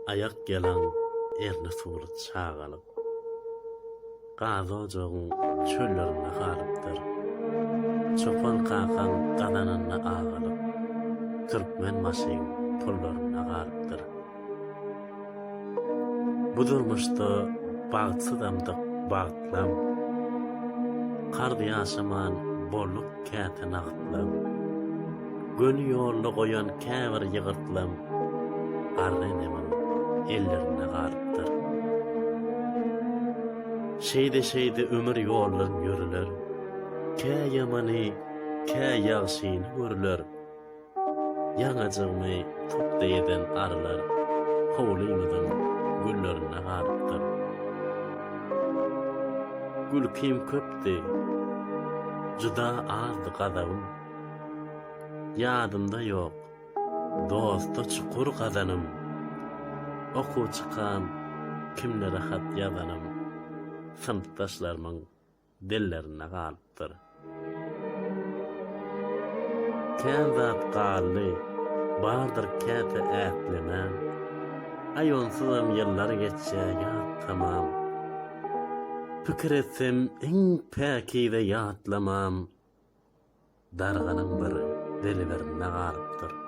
ayak gelen erni suwuryp çagalyp. Gazy ojagyň çöllerine galypdyr. Çopan kakan gadanana agalyp. Türkmen maşyn tollaryna galypdyr. Bu durmuşda bagtsydamdyk bagtlam. Kardy ýaşaman bolluk kätini agtlam. Gönü ýoluna goýan käbir ýygyrtlam. Arrenemin ellerine galypdyr. Şeýde ömür ýollaryň ýörüler. Kä ýamany, kä ýagşyny görüler. Ýaňajymy tutda eden arılar. Howlymyzyň güllerine galypdyr. Gül kim köpdi, juda azdy gadawym. Ýadymda ýok, dosta çukur gadanym. Okuw çykan kimlere hat ýazanym. Sınıfdaşlarımın dillerine galypdyr. Kän zat galy, bardyr käte ätleme. Aýonsuzam ýyllar geçse ýat tamam. Pikir etsem iň päkide ýatlamam. Darganyň bir deliberine galypdyr.